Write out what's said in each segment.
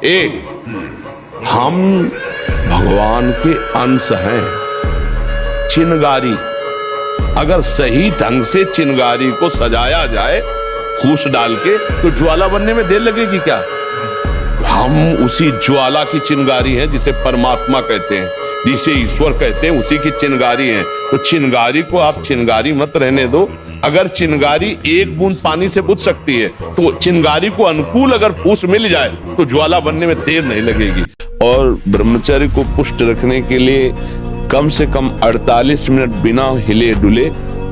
हम भगवान के अंश हैं। चिनगारी, अगर सही ढंग से चिनगारी को सजाया जाए फूस डाल के, तो ज्वाला बनने में देर लगेगी क्या? हम उसी ज्वाला की चिनगारी हैं, जिसे परमात्मा कहते हैं, जिसे ईश्वर कहते हैं, उसी की चिनगारी हैं। तो चिनगारी को आप चिनगारी मत रहने दो। अगर चिनगारी एक बूंद पानी से बुझ सकती है, तो चिनगारी को अनुकूल अगर फूस मिल जाए तो ज्वाला बनने में देर नहीं लगेगी। और ब्रह्मचर्य को पुष्ट रखने के लिए कम से कम 48 मिनट बिना हिले डुले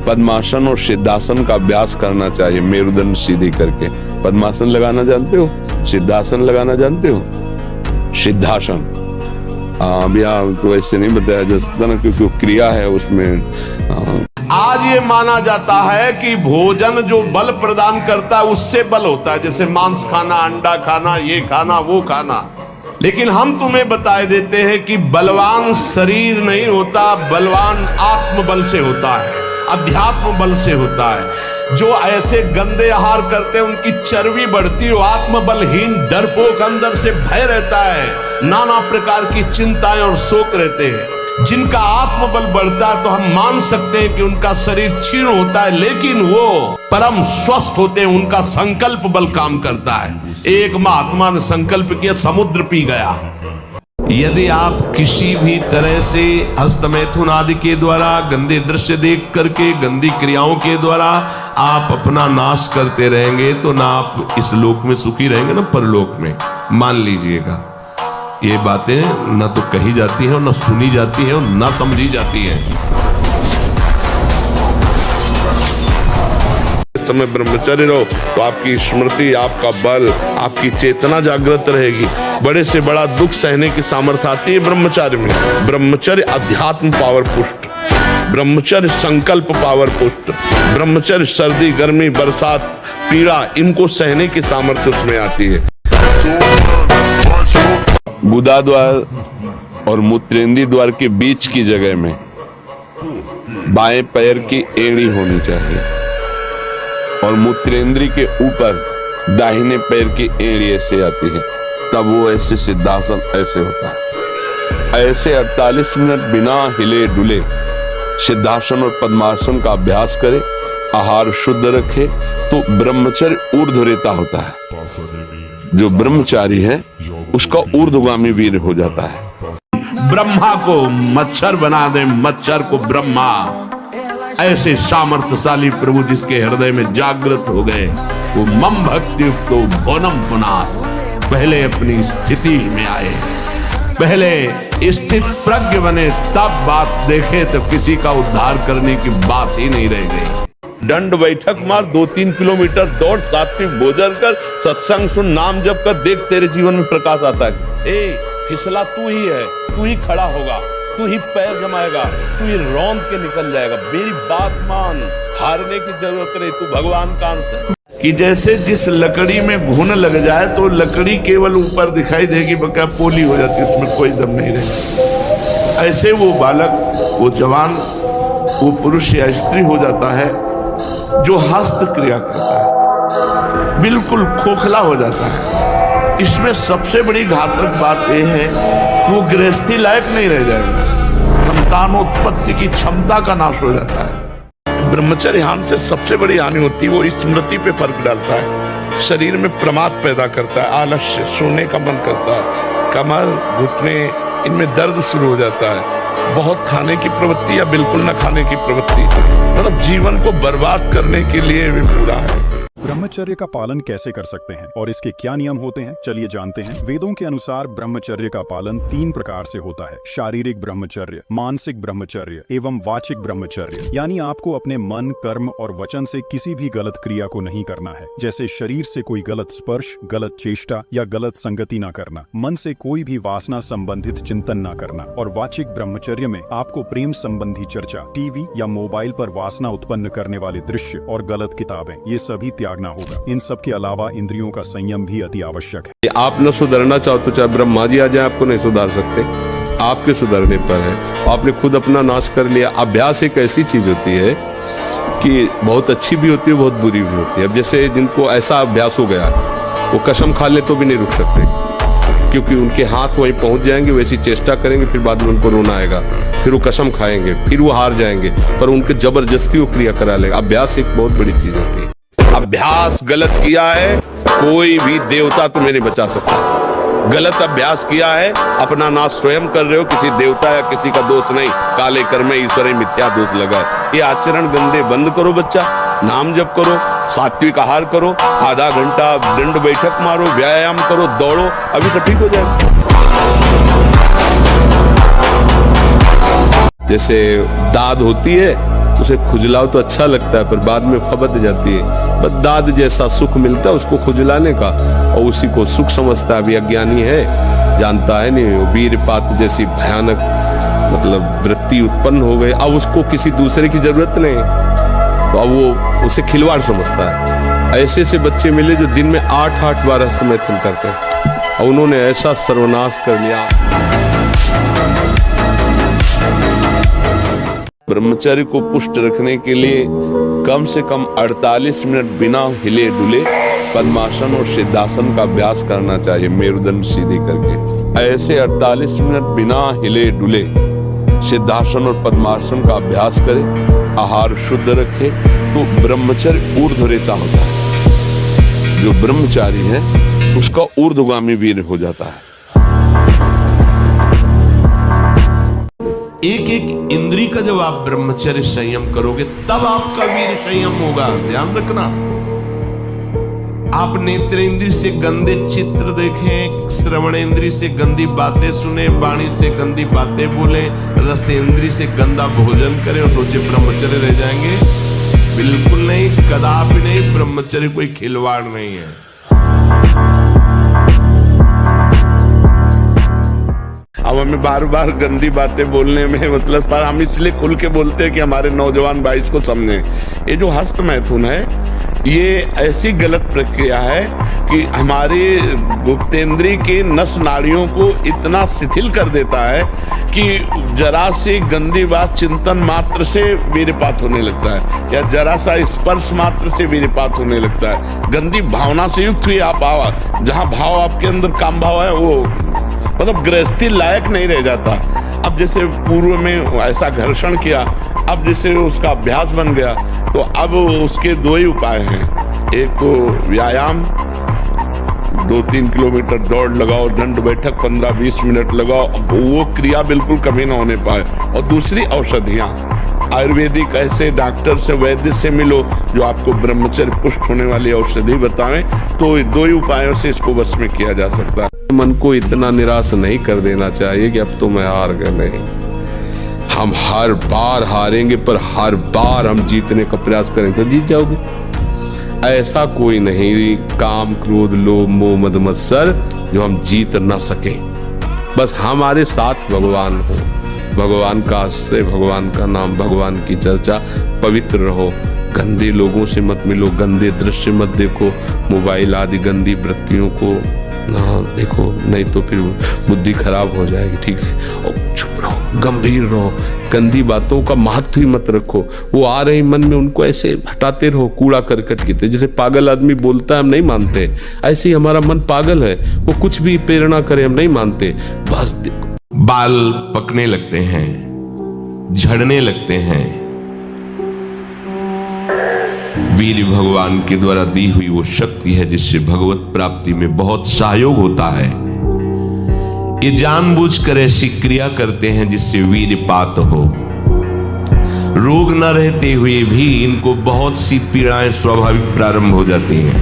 पद्मासन और सिद्धासन का अभ्यास करना चाहिए। मेरुदंड सीधी करके पद्मासन लगाना जानते हो? सिद्धासन लगाना जानते हो? सिद्धासन भैया तो ऐसे नहीं बताया जा सकता ना, क्योंकि क्रिया है उसमें। आज ये माना जाता है कि भोजन जो बल प्रदान करता है उससे बल होता है, जैसे मांस खाना, अंडा खाना, ये खाना, वो खाना। लेकिन हम तुम्हें बताए देते हैं कि बलवान शरीर नहीं होता, बलवान आत्मबल से होता है, अध्यात्म बल से होता है। जो ऐसे गंदे आहार करते हैं उनकी चर्बी बढ़ती है, आत्मबलहीन डरपोक अंदर से भय रहता है, नाना प्रकार की चिंताएं और शोक रहते हैं। जिनका आत्मबल बढ़ता है तो हम मान सकते हैं कि उनका शरीर क्षीण होता है, लेकिन वो परम स्वस्थ होते हैं, उनका संकल्प बल काम करता है। एक महात्मा ने संकल्प किया, समुद्र पी गया। यदि आप किसी भी तरह से हस्तमैथुन आदि के द्वारा, गंदे दृश्य देख करके, गंदी क्रियाओं के द्वारा आप अपना नाश करते रहेंगे, तो ना आप इस लोक में सुखी रहेंगे ना परलोक में। मान लीजिएगा, ये बातें न तो कही जाती हैं और न सुनी जाती हैं और न समझी जाती हैं। इस समय ब्रह्मचर्य रहो तो आपकी स्मृति, आपका बल, आपकी चेतना जागृत रहेगी। बड़े से बड़ा दुख सहने की सामर्थ्य आती है ब्रह्मचर्य में। ब्रह्मचर्य अध्यात्म पावर पुष्ट, ब्रह्मचर्य संकल्प पावर पुष्ट, ब्रह्मचर्य सर्दी, गर्मी, बरसात, पीड़ा, इनको सहने की सामर्थ्य उसमें आती है। गुदा द्वार और मूत्रेंद्रीय द्वार के बीच की जगह में बाएं पैर की एड़ी होनी चाहिए और मूत्रेंद्रीय के ऊपर दाहिने पैर की एड़ी ऐसे आती है, तब वो ऐसे सिद्धासन ऐसे होता है। ऐसे 48 मिनट बिना हिले डुले सिद्धासन और पद्मासन का अभ्यास करे, आहार शुद्ध रखे, तो ब्रह्मचर्य ऊर्ध्वरेता होता है। जो ब्रह्मचारी है उसका ऊर्ध्वगामी वीर हो जाता है। ब्रह्मा को मच्छर बना दे, मच्छर को ब्रह्मा। ऐसे सामर्थ्यशाली प्रभु जिसके हृदय में जागृत हो गए, वो मम भक्ति युक्तो भोनम पुनाथ। पहले अपनी स्थिति में आए, पहले स्थित प्रज्ञ बने, तब बात देखे तो किसी का उद्धार करने की बात ही नहीं रह गई। दंड बैठक मार, 2-3 किलोमीटर दौड़, सात्विक भोजन कर, सत्संग सुन, नाम जप कर, देख तेरे जीवन में प्रकाश आता है। फिसला तू ही है, तू ही खड़ा होगा, तू ही पैर जमाएगा, तू ही रौंद के निकल जाएगा। मेरी बात मान, हारने की जरूरत नहीं, तू भगवान का अंश है। कि जैसे जिस लकड़ी में घुन लग जाए तो लकड़ी केवल ऊपर दिखाई देगी, बका पोली हो जाती, उसमें कोई दम नहीं रहेगा। ऐसे वो बालक, वो जवान, वो पुरुष या स्त्री हो जाता है जो हस्त क्रिया करता है, बिल्कुल खोखला हो जाता है। इसमें सबसे बड़ी घातक बात यह है कि वो गृहस्थी लायक नहीं रह जाएगा, संतानोत्पत्ति की क्षमता का नाश हो जाता है। ब्रह्मचर्य हानि से सबसे बड़ी हानि होती है, वो स्मृति पे फर्क डालता है, शरीर में प्रमाद पैदा करता है, आलस्य, सोने का मन करता है, कमर, घुटने, इनमें दर्द शुरू हो जाता है, बहुत खाने की प्रवृत्ति या बिल्कुल न खाने की प्रवृत्ति, मतलब जीवन को बर्बाद करने के लिए भी पूरा है। ब्रह्मचर्य का पालन कैसे कर सकते हैं और इसके क्या नियम होते हैं, चलिए जानते हैं। वेदों के अनुसार ब्रह्मचर्य का पालन 3 प्रकार से होता है: शारीरिक ब्रह्मचर्य, मानसिक ब्रह्मचर्य एवं वाचिक ब्रह्मचर्य। यानी आपको अपने मन, कर्म और वचन से किसी भी गलत क्रिया को नहीं करना है, जैसे शरीर से कोई गलत स्पर्श, गलत चेष्टा या गलत संगति न करना, मन से कोई भी वासना संबंधित चिंतन न करना। और वाचिक ब्रह्मचर्य में आपको प्रेम संबंधी चर्चा, टीवी या मोबाइल पर वासना उत्पन्न करने वाले दृश्य और गलत किताबें, ये सभी त्यागना होगा। इन सब के अलावा इंद्रियों का संयम भी अति आवश्यक है। आप न सुधरना चाहो तो चाहे ब्रह्मा जी आ जाए, आपको नहीं सुधार सकते, आपके सुधरने पर है। आपने खुद अपना नाश कर लिया। अभ्यास एक ऐसी चीज होती है कि बहुत अच्छी भी होती है, बहुत बुरी भी होती है। अब जैसे जिनको ऐसा अभ्यास हो गया, वो कसम खा ले तो भी नहीं रुक सकते। क्योंकि उनके हाथ वहीं पहुंच जाएंगे, वैसी चेष्टा करेंगे, फिर बाद में उनको रोना आएगा, फिर वो कसम खाएंगे, फिर वो हार जाएंगे, पर उनके जबरदस्ती वो क्रिया करा लेगा। अभ्यास एक बहुत बड़ी चीज होती है। अभ्यास गलत किया है, कोई भी देवता तुम्हें नहीं बचा सकता। गलत अभ्यास किया है, अपना नाश स्वयं कर रहे हो, किसी देवता या किसी का दोष नहीं। काले कर्मे ईश्वरे मिथ्या दोष लगा। ये आचरण गंदे बंद करो बच्चा, नाम जप करो, सात्विक आहार करो, आधा घंटा दंड बैठक मारो, व्यायाम करो, दौड़ो, अभी सब ठीक हो जाएगा। जैसे दाद होती है, उसे खुजलाओ तो अच्छा लगता है, पर बाद में फबद जाती है। बस दाद जैसा सुख मिलता है उसको खुजलाने का, और उसी को सुख समझता है। अभी अज्ञानी है, जानता है नहीं। वो वीरपात जैसी भयानक मतलब वृत्ति उत्पन्न हो गई, अब उसको किसी दूसरे की जरूरत नहीं, तो अब वो उसे खिलवाड़ समझता है। ऐसे से बच्चे मिले जो दिन में 8-8 बार हस्तमैथुन करते हैं, और उन्होंने ऐसा सर्वनाश कर लिया। ब्रह्मचर्य को पुष्ट रखने के लिए कम से कम 48 मिनट बिना हिले डुले पद्मासन और सिद्धासन का अभ्यास करना चाहिए, मेरुदंड सीधे करके। ऐसे 48 मिनट बिना हिले डुले सिद्धासन और पद्मासन का अभ्यास करें, आहार शुद्ध रखे, तो ब्रह्मचर्य ऊर्ध्वरेता होता है। जो ब्रह्मचारी है उसका ऊर्ध्वगामी वीर हो जाता है। एक एक इंद्री का जब आप ब्रह्मचर्य संयम करोगे तब आपका वीर संयम होगा। ध्यान रखना, आप नेत्रेंद्री से गंदे चित्र देखें, श्रवणेंद्री से गंदी बातें सुने, वाणी से गंदी बातें बोले, रसेंद्री से गंदा भोजन करें और सोचे ब्रह्मचर्य रह जाएंगे। बिल्कुल नहीं, कदापि नहीं। ब्रह्मचर्य कोई खिलवाड़ नहीं है। अब हमें बार बार गंदी बातें बोलने में मतलब, पर हम इसलिए खुल के बोलते हैं कि हमारे नौजवान भाई इसको समझें। ये जो हस्तमैथुन है, ये ऐसी गलत प्रक्रिया है कि हमारे गुप्तेंद्री के नस नाड़ियों को इतना शिथिल कर देता है कि जरा सी गंदी बात चिंतन मात्र से वीरपात होने लगता है, या जरा सा स्पर्श मात्र से वीरपात होने लगता है। गंदी भावना से युक्त हुई आप आवा, जहां भाव आपके अंदर काम भाव है, वो मतलब गृहस्थी लायक नहीं रह जाता। अब जैसे पूर्व में ऐसा घर्षण किया, अब जैसे उसका अभ्यास बन गया, तो अब उसके दो ही उपाय हैं। एक तो व्यायाम, 2-3 किलोमीटर दौड़ लगाओ, दंड बैठक 15-20 मिनट लगाओ, वो क्रिया बिल्कुल कभी ना होने पाए। और दूसरी औषधियाँ, आयुर्वेदिक ऐसे डॉक्टर से, वैद्य से मिलो जो आपको ब्रह्मचर्य पुष्ट होने वाली औषधि बतावें, तो दो ही उपायों से इसको वश में किया जा सकता है। मन को इतना निराश नहीं कर देना चाहिए कि अब तो मैं हार गया। नहीं, हम हर बार हारेंगे, पर हर बार हम जीतने का प्रयास करेंगे तो जीत जाओगे। ऐसा कोई नहीं काम क्रोध लोभ मोह मद मत्सर जो हम जीत ना सके। बस हमारे साथ भगवान हो, भगवान का आश्रय, भगवान का नाम, भगवान की चर्चा, पवित्र रहो। गंदे लोगों से मत मिलो, गंदे दृश्य मत देखो, मोबाइल आदि गंदी वृत्तियों को ना देखो, नहीं तो फिर बुद्धि खराब हो जाएगी। ठीक है, और चुप रहो, गंभीर रहो, गंदी बातों का महत्व ही मत रखो। वो आ रही मन में, उनको ऐसे हटाते रहो, कूड़ा करकट की तरह। जैसे पागल आदमी बोलता है हम नहीं मानते, ऐसे ही हमारा मन पागल है, वो कुछ भी प्रेरणा करे हम नहीं मानते। बस बाल पकने लगते हैं, झड़ने लगते हैं। वीर भगवान के द्वारा दी हुई वो शक्ति है जिससे भगवत प्राप्ति में बहुत सहयोग होता है। ये जानबूझकर ऐसी क्रिया करते हैं जिससे वीरपात हो। रोग न रहते हुए भी इनको बहुत सी पीड़ाएं स्वाभाविक प्रारंभ हो जाती हैं।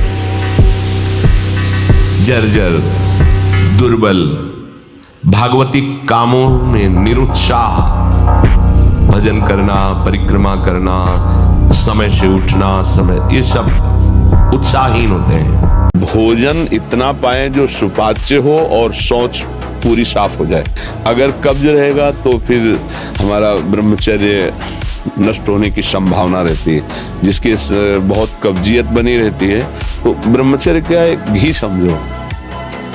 जर्जर, दुर्बल, भागवतिक कामों में निरुत्साह, भजन करना, परिक्रमा करना, समय से उठना, समय, ये सब उत्साहहीन होते हैं। भोजन इतना पाए जो सुपाच्य हो और शौच पूरी साफ हो जाए। अगर कब्ज रहेगा तो फिर हमारा ब्रह्मचर्य नष्ट होने की संभावना रहती है। जिसके बहुत कब्जियत बनी रहती है, तो ब्रह्मचर्य क्या है, घी समझो,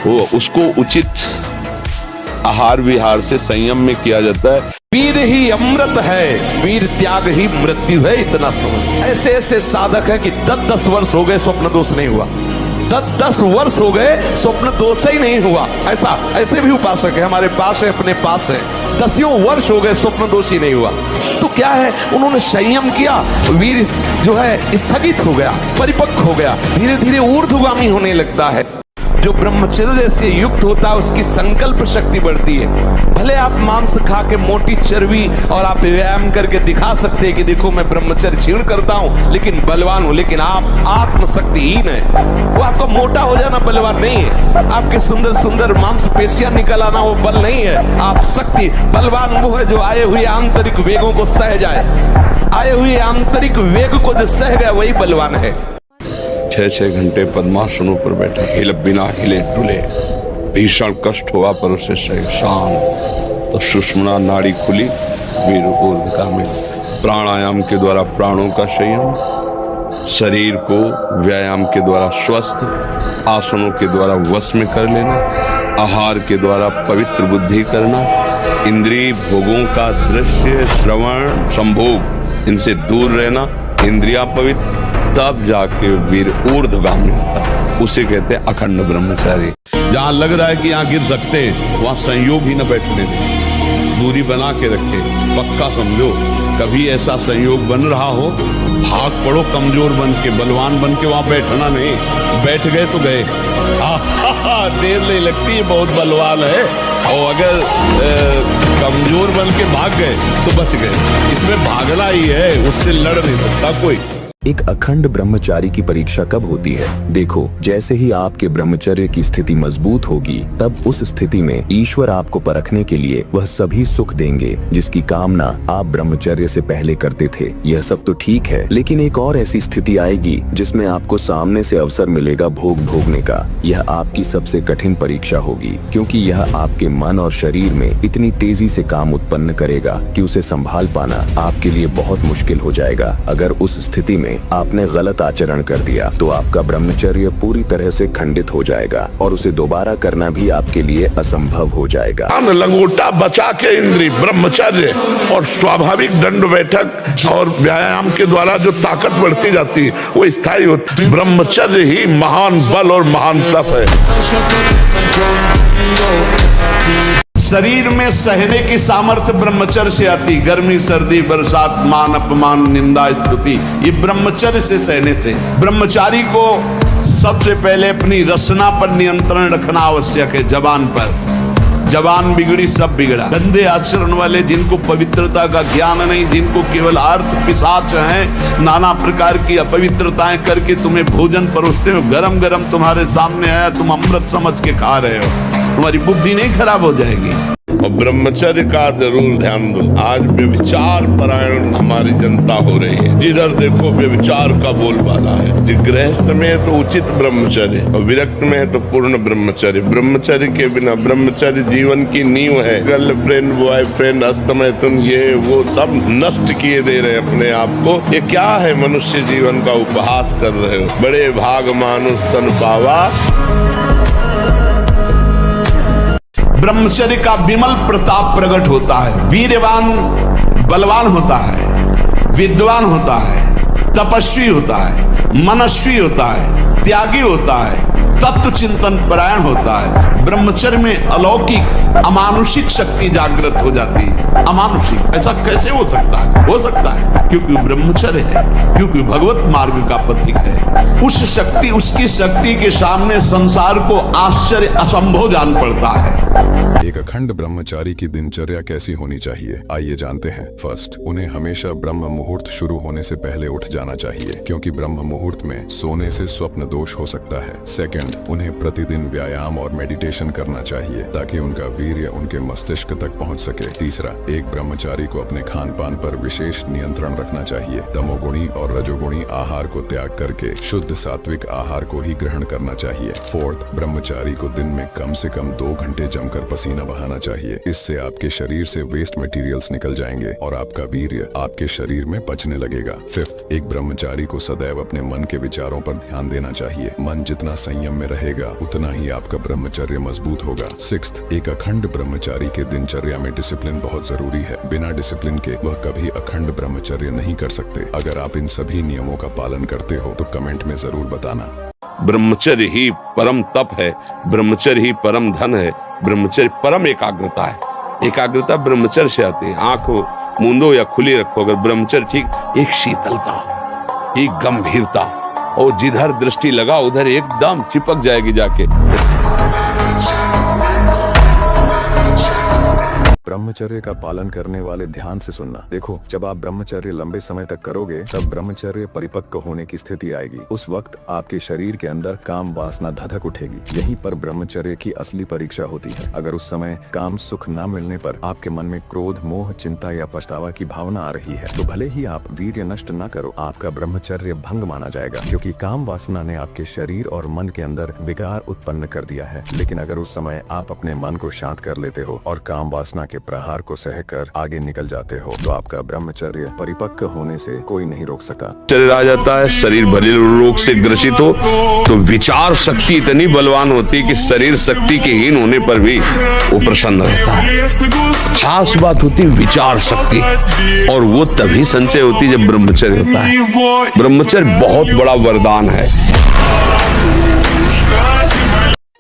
वो उसको उचित आहार विहार से संयम में किया जाता है। वीर ही अमृत है, वीर त्याग ही मृत्यु है, इतना समझ। ऐसे ऐसे साधक है कि 10-10 वर्ष हो गए, स्वप्न दोष नहीं हुआ। 10 वर्ष हो गए स्वप्न दोष ही नहीं हुआ। ऐसा ऐसे भी उपासक है हमारे पास है, अपने पास है, 10 वर्ष हो गए स्वप्न दोष ही नहीं हुआ। तो क्या है, उन्होंने संयम किया, वीर जो है स्थगित हो गया, परिपक्व हो गया, धीरे धीरे ऊर्ध्वगामी होने लगता है। जो ब्रह्मचर्य से युक्त होता है उसकी संकल्प शक्ति बढ़ती है। भले आप मांस खा के मोटी चर्बी और आप व्यायाम करके दिखा सकते हैं कि देखो मैं ब्रह्मचर्य क्षीण करता हूं लेकिन बलवान हूं, लेकिन आप आत्मशक्तिहीन है। वो आपका मोटा हो जाना बलवान नहीं है, आपके सुंदर सुंदर मांसपेशियां निकल आना वो बल नहीं है। आप शक्ति बलवान वो है जो आए हुए आंतरिक वेगों को सह जाए, आए हुए आंतरिक वेग को जो सह गया वही बलवान है। 6 घंटे पद्मासनों पर बैठा, हिले बिना हिले डुले, भीषण कष्ट हुआ पर उसे शांत। तो सुषुम्ना नाड़ी खुली, वीर ऊर्ध्वगामी। प्राणायाम के द्वारा प्राणों का संयम, शरीर को व्यायाम के द्वारा स्वस्थ, आसनों के द्वारा वश में कर लेना, आहार के द्वारा पवित्र बुद्धि करना, इंद्रिय भोगों का दृश्य श्रवण संभोग इनसे दूर रहना, इंद्रिया पवित्र, तब जाके वीर ऊर्ध्वगामी होता है। उसे कहते हैं अखंड ब्रह्मचारी। जहां लग रहा है कि यहाँ गिर सकते हैं वहां संयोग ही न बैठने दे, दूरी बना के रखे। पक्का समझो, कभी ऐसा संयोग बन रहा हो, भाग पड़ो कमजोर बन के, बलवान बन के, वहां बैठना नहीं। बैठ गए तो गए, देर नहीं लगती, बहुत बलवान है। और अगर कमजोर बन के भाग गए तो बच गए। इसमें भागना ही है, उससे लड़ नहीं सकता कोई। एक अखंड ब्रह्मचारी की परीक्षा कब होती है? देखो, जैसे ही आपके ब्रह्मचर्य की स्थिति मजबूत होगी, तब उस स्थिति में ईश्वर आपको परखने के लिए वह सभी सुख देंगे जिसकी कामना आप ब्रह्मचर्य से पहले करते थे। यह सब तो ठीक है, लेकिन एक और ऐसी स्थिति आएगी जिसमें आपको सामने से अवसर मिलेगा भोग भोगने का। यह आपकी सबसे कठिन परीक्षा होगी, क्योंकि यह आपके मन और शरीर में इतनी तेजी से काम उत्पन्न करेगा कि उसे संभाल पाना आपके लिए बहुत मुश्किल हो जाएगा। अगर उस स्थिति में आपने गलत आचरण कर दिया तो आपका ब्रह्मचर्य पूरी तरह से खंडित हो जाएगा और उसे दोबारा करना भी आपके लिए असंभव हो जाएगा। लंगोटा बचा के इंद्रिय ब्रह्मचर्य और स्वाभाविक दंड बैठक और व्यायाम के द्वारा जो ताकत बढ़ती जाती है वो स्थायी होती है। ब्रह्मचर्य ही महान बल और महान तप है। शरीर में सहने की सामर्थ्य ब्रह्मचर्य से आती, गर्मी सर्दी बरसात मान अपमान निंदा स्तुति, ये ब्रह्मचर्य से सहने से। ब्रह्मचारी को सबसे पहले अपनी रसना पर नियंत्रण रखना आवश्यक है। जबान पर, जबान बिगड़ी सब बिगड़ा। गंदे आचरण वाले, जिनको पवित्रता का ज्ञान नहीं, जिनको केवल अर्थ पिशाच हैं, नाना प्रकार की अपवित्रताएं करके तुम्हें भोजन परोसते हो, गरम गरम तुम्हारे सामने आया, तुम अमृत समझ के खा रहे हो, तुम्हारी बुद्धि नहीं खराब हो जाएगी। और ब्रह्मचर्य का जरूर ध्यान दो। आज व्यभिचार परायण हमारी जनता हो रही है, जिधर देखो व्यभिचार का बोलबाला है। गृहस्थ में है तो उचित ब्रह्मचर्य और विरक्त में है तो पूर्ण ब्रह्मचर्य। ब्रह्मचर्य के बिना, ब्रह्मचर्य जीवन की नींव है। गर्लफ्रेंड बॉयफ्रेंड अस्तमय तुम ये वो सब नष्ट किए दे रहे अपने आप को। ये क्या है, मनुष्य जीवन का उपहास कर रहे हो। बड़े भाग मानुष तन पावा। ब्रह्मचर्य का विमल प्रताप प्रकट होता है। वीरवान बलवान होता है, विद्वान होता है, तपस्वी होता है, मनस्वी होता है, त्यागी होता है, तत्व चिंतन परायण होता है। ब्रह्मचर्य में अलौकिक अमानुषिक शक्ति जागृत हो जाती है। अमानुषिक ऐसा कैसे हो सकता है? हो सकता है क्योंकि ब्रह्मचर्य है, क्योंकि भगवत मार्ग का पथिक है। उस शक्ति, उसकी शक्ति के सामने संसार को आश्चर्य असंभव जान पड़ता है। एक अखंड ब्रह्मचारी की दिनचर्या कैसी होनी चाहिए, आइए जानते हैं। फर्स्ट, उन्हें हमेशा ब्रह्म मुहूर्त शुरू होने से पहले उठ जाना चाहिए, क्योंकि ब्रह्म मुहूर्त में सोने से स्वप्न दोष हो सकता है। सेकंड, उन्हें प्रतिदिन व्यायाम और मेडिटेशन करना चाहिए ताकि उनका वीर्य उनके मस्तिष्क तक पहुंच सके। तीसरा, एक ब्रह्मचारी को अपने खान पान पर विशेष नियंत्रण रखना चाहिए। तमोगुणी और रजोगुणी आहार को त्याग करके शुद्ध सात्विक आहार को ही ग्रहण करना चाहिए। फोर्थ, ब्रह्मचारी को दिन में कम से कम 2 घंटे जमकर पसीना बहाना चाहिए। इससे आपके शरीर से वेस्ट मटेरियल्स निकल जाएंगे और आपका वीर्य आपके शरीर में पचने लगेगा। फिफ्थ, एक ब्रह्मचारी को सदैव अपने मन के विचारों पर ध्यान देना चाहिए। मन जितना संयम में रहेगा उतना ही आपका ब्रह्मचर्य मजबूत होगा। सिक्स्थ, एक अखंड ब्रह्मचारी के दिनचर्या में डिसिप्लिन बहुत जरूरी है। बिना डिसिप्लिन के वह कभी अखंड ब्रह्मचर्य नहीं कर सकते। अगर आप इन सभी नियमों का पालन करते हो तो कमेंट में जरूर बताना। ब्रह्मचर्य ही परम तप है, ब्रह्मचर्य ही परम धन है, ब्रह्मचर्य परम एकाग्रता है। एकाग्रता ब्रह्मचर्य से आती है। आंख मूंदो या खुली रखो, अगर ब्रह्मचर्य ठीक, एक शीतलता, एक गंभीरता, और जिधर दृष्टि लगा उधर एकदम चिपक जाएगी जाके। ब्रह्मचर्य का पालन करने वाले ध्यान से सुनना। देखो, जब आप ब्रह्मचर्य लंबे समय तक करोगे तब ब्रह्मचर्य परिपक्व होने की स्थिति आएगी। उस वक्त आपके शरीर के अंदर काम वासना धधक उठेगी। यहीं पर ब्रह्मचर्य की असली परीक्षा होती है। अगर उस समय काम सुख न मिलने पर आपके मन में क्रोध, मोह, चिंता या पछतावा की भावना आ रही है तो भले ही आप वीर्य नष्ट न करो, आपका ब्रह्मचर्य भंग माना जाएगा, क्योंकि काम वासना ने आपके शरीर और मन के अंदर विकार उत्पन्न कर दिया है। लेकिन अगर उस समय आप अपने मन को शांत कर लेते हो और काम वासना के प्रहार को सहकर आगे निकल जाते हो तो आपका ब्रह्मचर्य परिपक्व होने से कोई नहीं रोक सका। शरीर आ जाता है, शरीर भले रोग से ग्रसित हो तो विचार शक्ति इतनी बलवान होती है कि शरीर शक्ति के हीन होने पर भी वो प्रसन्न रहता है। खास बात होती है विचार शक्ति, और वो तभी संचय होती है जब ब्रह्मचर्य होता है। ब्रह्मचर्य बहुत बड़ा वरदान है।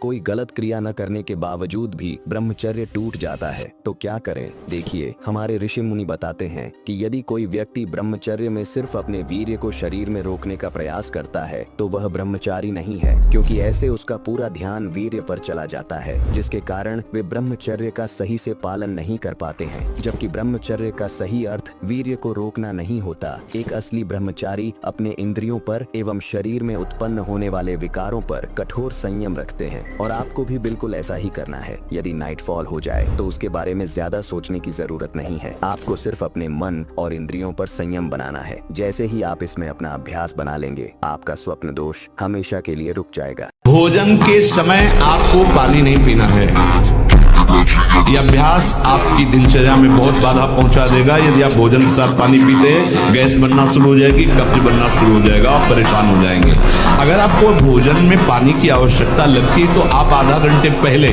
कोई गलत क्रिया न करने के बावजूद भी ब्रह्मचर्य टूट जाता है तो क्या करें? देखिए, हमारे ऋषि मुनि बताते हैं कि यदि कोई व्यक्ति ब्रह्मचर्य में सिर्फ अपने वीर्य को शरीर में रोकने का प्रयास करता है तो वह ब्रह्मचारी नहीं है, क्योंकि ऐसे उसका पूरा ध्यान वीर्य पर चला जाता है, जिसके कारण वे ब्रह्मचर्य का सही से पालन नहीं कर पाते हैं। जबकि ब्रह्मचर्य का सही अर्थ वीर्य को रोकना नहीं होता। एक असली ब्रह्मचारी अपने इंद्रियों पर एवं शरीर में उत्पन्न होने वाले विकारों पर कठोर संयम रखते हैं, और आपको भी बिल्कुल ऐसा ही करना है। यदि नाइटफॉल हो जाए तो उसके बारे में ज्यादा सोचने की जरूरत नहीं है। आपको सिर्फ अपने मन और इंद्रियों पर संयम बनाना है। जैसे ही आप इसमें अपना अभ्यास बना लेंगे, आपका स्वप्न दोष हमेशा के लिए रुक जाएगा। भोजन के समय आपको पानी नहीं पीना है। यह अभ्यास आपकी दिनचर्या में बहुत बाधा पहुंचा देगा। यदि आप भोजन के साथ पानी पीते हैं, गैस बनना शुरू हो जाएगी, कब्ज बनना शुरू हो जाएगा, आप परेशान हो जाएंगे। अगर आपको भोजन में पानी की आवश्यकता लगती है तो आप आधा घंटे पहले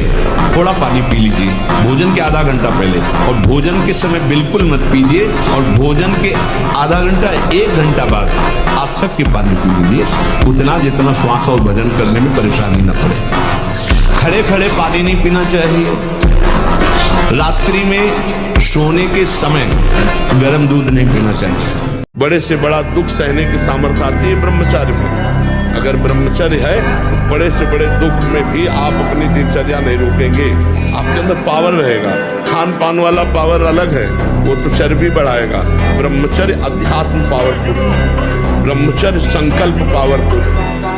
थोड़ा पानी पी लीजिए, भोजन के आधा घंटा पहले, और भोजन के समय बिल्कुल मत पीजिए, और भोजन के आधा घंटा 1 घंटा बाद आप तक के पानी पी लीजिए, उतना जितना श्वास और भोजन करने में परेशानी न पड़े। खड़े खड़े पानी नहीं पीना चाहिए। रात्रि में सोने के समय गर्म दूध नहीं पीना चाहिए। बड़े से बड़ा दुख सहने की सामर्थ्य आती है ब्रह्मचर्य में। अगर ब्रह्मचर्य है तो बड़े से बड़े दुख में भी आप अपनी दिनचर्या नहीं रोकेंगे। आपके अंदर पावर रहेगा। खान पान वाला पावर अलग है, वो तो चर्बी बढ़ाएगा। ब्रह्मचर्य अध्यात्म पावरफुल, ब्रह्मचर्य संकल्प पावरफुल,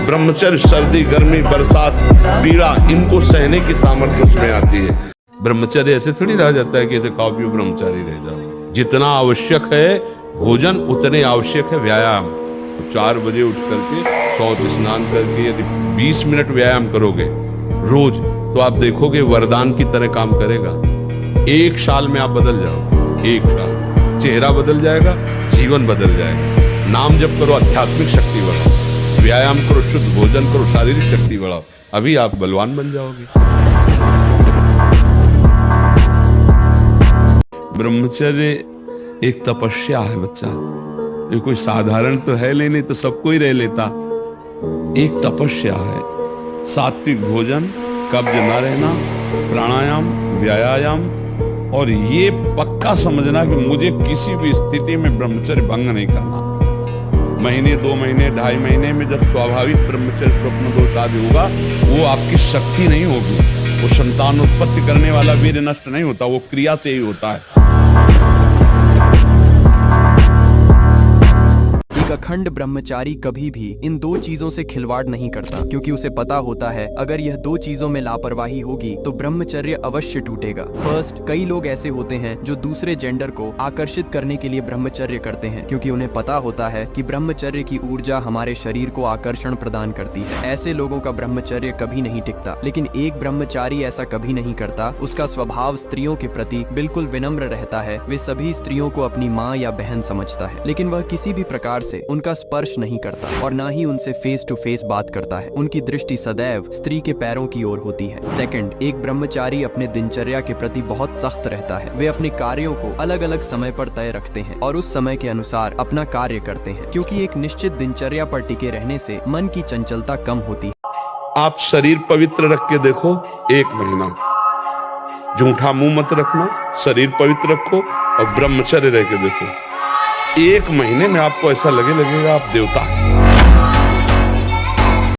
ब्रह्मचर्य सर्दी, गर्मी, बरसात, पीड़ा, इनको सहने की सामर्थ्य उसमें आती है। ब्रह्मचर्य ऐसे थोड़ी रह जाता है कि ऐसे खाओ पियो ब्रह्मचारी रह जाओ। जितना आवश्यक है भोजन, उतने आवश्यक है व्यायाम। 4 बजे उठ करके शौच स्नान करके यदि 20 मिनट व्यायाम करोगे रोज, तो आप देखोगे वरदान की तरह काम करेगा। 1 साल में आप बदल जाओगे। 1 साल चेहरा बदल जाएगा, जीवन बदल जाएगा। नाम जप करो, आध्यात्मिक शक्ति बढ़ाओ, व्यायाम करो, शुद्ध भोजन करो, शारीरिक शक्ति बढ़ाओ, अभी आप बलवान बन जाओगे। ब्रह्मचर्य एक तपस्या है बच्चा, ये कोई साधारण तो है नहीं तो सबको ही रह लेता। एक तपस्या है। सात्विक भोजन, कब्ज न रहना, प्राणायाम, व्यायाम, और ये पक्का समझना कि मुझे किसी भी स्थिति में ब्रह्मचर्य भंग नहीं करना। महीने, 2 महीने, 2.5 महीने में जब स्वाभाविक ब्रह्मचर्य स्वप्न दोष आदि होगा, वो आपकी शक्ति नहीं होगी। वो संतान उत्पत्ति करने वाला वीर्य नष्ट नहीं होता, वो क्रिया से ही होता है। अखंड ब्रह्मचारी कभी भी इन 2 चीजों से खिलवाड़ नहीं करता, क्योंकि उसे पता होता है अगर यह 2 चीजों में लापरवाही होगी तो ब्रह्मचर्य अवश्य टूटेगा। फर्स्ट, कई लोग ऐसे होते हैं जो दूसरे जेंडर को आकर्षित करने के लिए ब्रह्मचर्य करते हैं, क्योंकि उन्हें पता होता है कि ब्रह्मचर्य की ऊर्जा हमारे शरीर को आकर्षण प्रदान करती है। ऐसे लोगों का ब्रह्मचर्य कभी नहीं टिकता। लेकिन एक ब्रह्मचारी ऐसा कभी नहीं करता। उसका स्वभाव स्त्रियों के प्रति बिल्कुल विनम्र रहता है। वे सभी स्त्रियों को अपनी माँ या बहन समझता है, लेकिन वह किसी भी प्रकार से उनका स्पर्श नहीं करता और ना ही उनसे फेस टू फेस बात करता है। उनकी दृष्टि सदैव स्त्री के पैरों की ओर होती है। सेकंड, एक ब्रह्मचारी अपने दिनचर्या के प्रति बहुत सख्त रहता है। वे अपने कार्यों को अलग अलग समय पर तय रखते हैं और उस समय के अनुसार अपना कार्य करते हैं, क्योंकि एक निश्चित दिनचर्या पर टिके रहने से मन की चंचलता कम होती है। आप शरीर पवित्र रख के देखो, 1 महीना झूठा मुंह मत रखना, शरीर पवित्र रखो और ब्रह्मचर्य रह के देखो, 1 महीने में आपको ऐसा लगेगा आप देवता हैं।